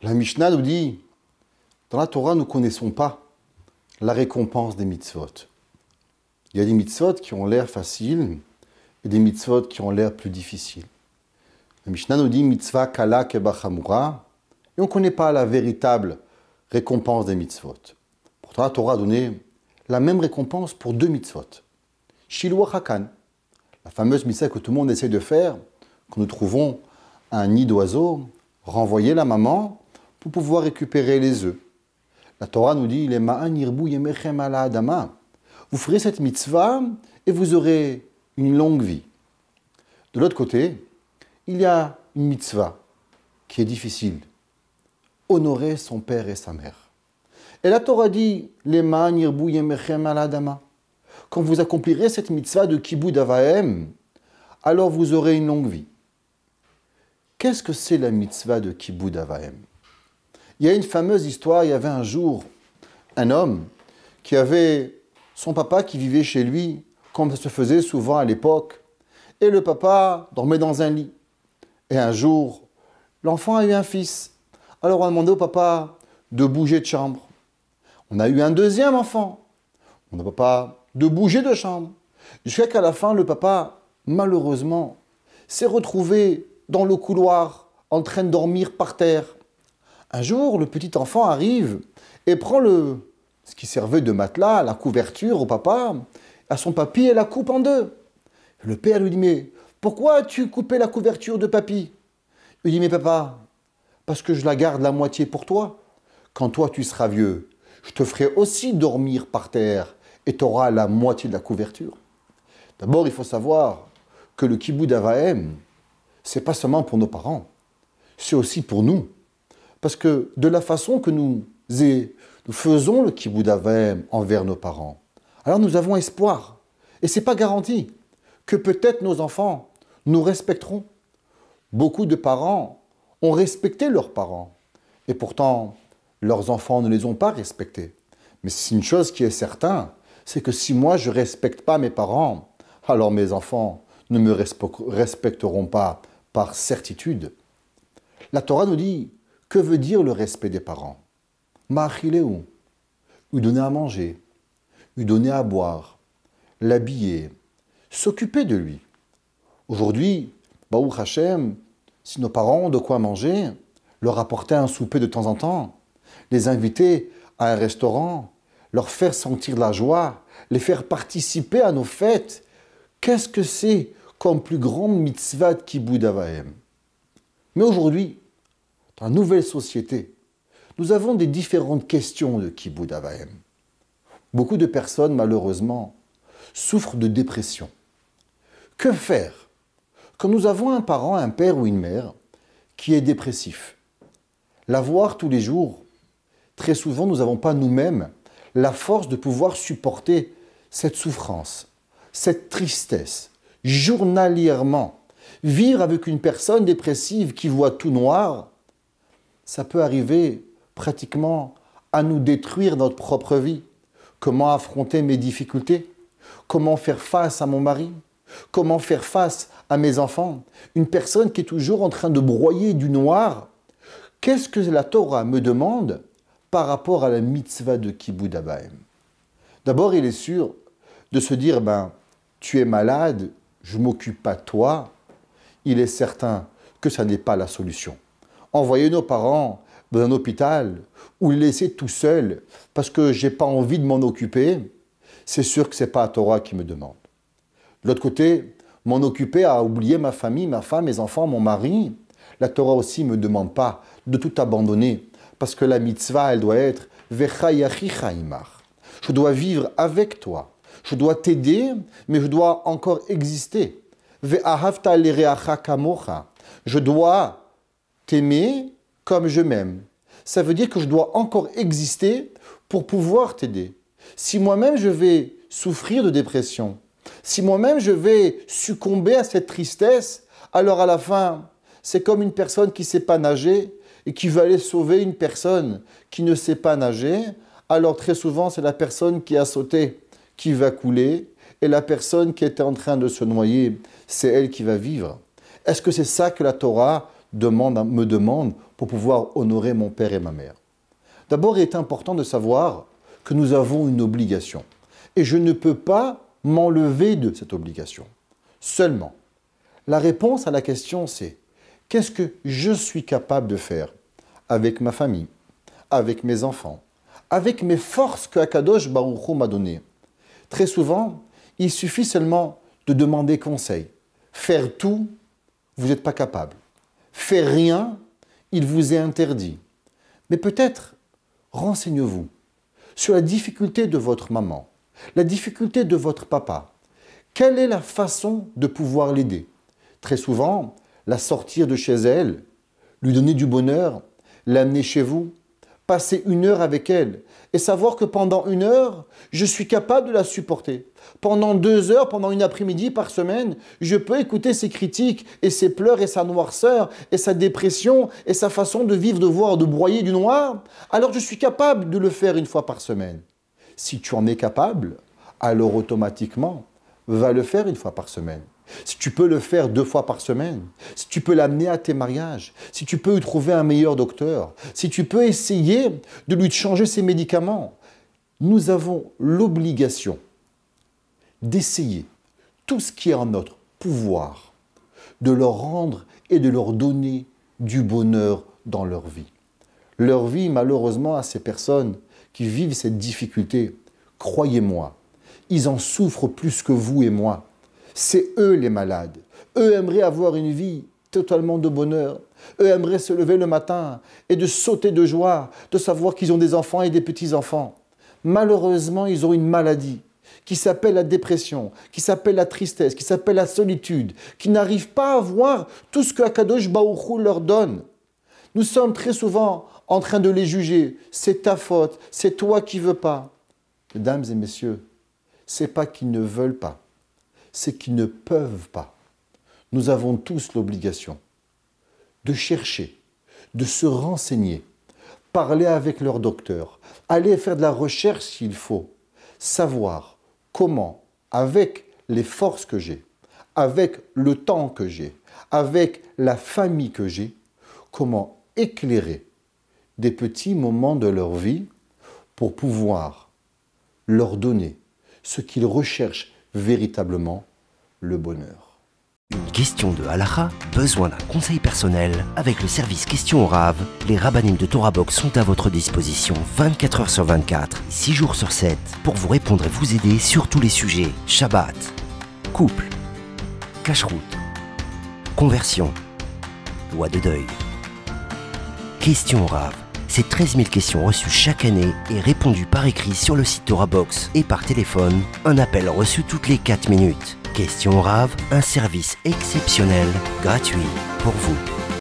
La Mishnah nous dit, dans la Torah, nous ne connaissons pas la récompense des mitzvot. Il y a des mitzvot qui ont l'air faciles et des mitzvot qui ont l'air plus difficiles. La Mishnah nous dit mitzvah kala kebachamura et on ne connaît pas la véritable récompense des mitzvot. Pourtant, la Torah a donné la même récompense pour deux mitzvot. Shiluach hakan, la fameuse mitzvah que tout le monde essaie de faire, quand nous trouvons un nid d'oiseau, renvoyer la maman pour pouvoir récupérer les œufs. La Torah nous dit les ma'an yirbu yemechem ala adama. Vous ferez cette mitzvah et vous aurez une longue vie. De l'autre côté, il y a une mitzvah qui est difficile. Honorer son père et sa mère. Et la Torah dit les ma'an yirbu yemechem ala adama. Quand vous accomplirez cette mitzvah de kibud avahem, alors vous aurez une longue vie. Qu'est-ce que c'est la mitzvah de kibud avahem? Il y a une fameuse histoire, il y avait un jour un homme qui avait son papa qui vivait chez lui, comme ça se faisait souvent à l'époque, et le papa dormait dans un lit. Et un jour, l'enfant a eu un fils. Alors on a demandé au papa de bouger de chambre. On a eu un deuxième enfant. On n'a pas de bouger de chambre. Jusqu'à qu'à la fin, le papa, malheureusement, s'est retrouvé dans le couloir, en train de dormir par terre. Un jour, le petit enfant arrive et prend ce qui servait de matelas, la couverture au papa, à son papy et la coupe en deux. Le père lui dit, mais pourquoi as-tu coupé la couverture de papy? Il dit, mais papa, parce que je la garde la moitié pour toi. Quand toi tu seras vieux, je te ferai aussi dormir par terre et tu auras la moitié de la couverture. D'abord, il faut savoir que le kibud avahem, c'est pas seulement pour nos parents, c'est aussi pour nous. Parce que de la façon que nous faisons le kibud avahem envers nos parents, alors nous avons espoir. Et ce n'est pas garanti que peut-être nos enfants nous respecteront. Beaucoup de parents ont respecté leurs parents. Et pourtant, leurs enfants ne les ont pas respectés. Mais c'est une chose qui est certaine, c'est que si moi je ne respecte pas mes parents, alors mes enfants ne me respecteront pas par certitude. La Torah nous dit, que veut dire le respect des parents? Ma'achileu, lui donner à manger, lui donner à boire, l'habiller, s'occuper de lui. Aujourd'hui, Baruch Hashem, si nos parents ont de quoi manger, leur apporter un souper de temps en temps, les inviter à un restaurant, leur faire sentir la joie, les faire participer à nos fêtes, qu'est-ce que c'est comme plus grande mitzvah de kibud avahem? Mais aujourd'hui, dans la nouvelle société, nous avons des différentes questions de kibud avahem. Beaucoup de personnes, malheureusement, souffrent de dépression. Que faire quand nous avons un parent, un père ou une mère qui est dépressif? La voir tous les jours, très souvent, nous n'avons pas nous-mêmes la force de pouvoir supporter cette souffrance, cette tristesse, journalièrement. Vivre avec une personne dépressive qui voit tout noir, ça peut arriver pratiquement à nous détruire notre propre vie. Comment affronter mes difficultés? Comment faire face à mon mari? Comment faire face à mes enfants? Une personne qui est toujours en train de broyer du noir. Qu'est-ce que la Torah me demande par rapport à la mitzvah de kibud avahem? D'abord, il est sûr de se dire, tu es malade, je ne m'occupe pas de toi. Il est certain que ça n'est pas la solution. Envoyer nos parents dans un hôpital ou les laisser tout seuls parce que je n'ai pas envie de m'en occuper, c'est sûr que ce n'est pas la Torah qui me demande. De l'autre côté, m'en occuper à oublier ma famille, ma femme, mes enfants, mon mari, la Torah aussi ne me demande pas de tout abandonner parce que la mitzvah, elle doit être « Vechayachicha imach ». Je dois vivre avec toi. Je dois t'aider, mais je dois encore exister. « Ve'ahavta lireacha kamocha ». Je dois t'aimer comme je m'aime. Ça veut dire que je dois encore exister pour pouvoir t'aider. Si moi-même je vais souffrir de dépression, si moi-même je vais succomber à cette tristesse, alors à la fin, c'est comme une personne qui ne sait pas nager et qui veut aller sauver une personne qui ne sait pas nager. Alors très souvent, c'est la personne qui a sauté qui va couler et la personne qui était en train de se noyer, c'est elle qui va vivre. Est-ce que c'est ça que la Torah me demande pour pouvoir honorer mon père et ma mère? D'abord, il est important de savoir que nous avons une obligation. Et je ne peux pas m'enlever de cette obligation. Seulement, la réponse à la question, c'est qu'est-ce que je suis capable de faire avec ma famille, avec mes enfants, avec mes forces que Akadosh Baruch Hu m'a données? Très souvent, il suffit seulement de demander conseil. Faire tout, vous n'êtes pas capable. Faire rien, il vous est interdit. Mais peut-être, renseignez-vous sur la difficulté de votre maman, la difficulté de votre papa. Quelle est la façon de pouvoir l'aider? Très souvent, la sortir de chez elle, lui donner du bonheur, l'amener chez vous, passer 1 heure avec elle et savoir que pendant 1 heure, je suis capable de la supporter. Pendant 2 heures, pendant une après-midi par semaine, je peux écouter ses critiques et ses pleurs et sa noirceur et sa dépression et sa façon de vivre, de voir, de broyer du noir. Alors je suis capable de le faire 1 fois par semaine. Si tu en es capable, alors automatiquement, va le faire 1 fois par semaine. Si tu peux le faire 2 fois par semaine, si tu peux l'amener à tes mariages, si tu peux lui trouver un meilleur docteur, si tu peux essayer de lui changer ses médicaments, nous avons l'obligation d'essayer tout ce qui est en notre pouvoir, de leur rendre et de leur donner du bonheur dans leur vie. Leur vie, malheureusement, à ces personnes qui vivent cette difficulté, croyez-moi, ils en souffrent plus que vous et moi. C'est eux les malades. Eux aimeraient avoir une vie totalement de bonheur. Eux aimeraient se lever le matin et de sauter de joie, de savoir qu'ils ont des enfants et des petits-enfants. Malheureusement, ils ont une maladie qui s'appelle la dépression, qui s'appelle la tristesse, qui s'appelle la solitude, qui n'arrivent pas à voir tout ce que Akadosh Baruch Hu leur donne. Nous sommes très souvent en train de les juger. C'est ta faute, c'est toi qui ne veux pas. Mesdames et messieurs, ce n'est pas qu'ils ne veulent pas, c'est qu'ils ne peuvent pas. Nous avons tous l'obligation de chercher, de se renseigner, parler avec leur docteur, aller faire de la recherche s'il faut, savoir comment, avec les forces que j'ai, avec le temps que j'ai, avec la famille que j'ai, comment éclairer des petits moments de leur vie pour pouvoir leur donner ce qu'ils recherchent véritablement, le bonheur. Une question de halakha, besoin d'un conseil personnel? Avec le service Questions au Rav, les rabbinim de Torah Box sont à votre disposition 24 heures sur 24, 6 jours sur 7, pour vous répondre et vous aider sur tous les sujets. Shabbat, couple, cacheroute, conversion, loi de deuil. Questions au Rav, c'est 13 000 questions reçues chaque année et répondues par écrit sur le site Torah Box et par téléphone, un appel reçu toutes les 4 minutes. Questions au Rav, un service exceptionnel, gratuit pour vous.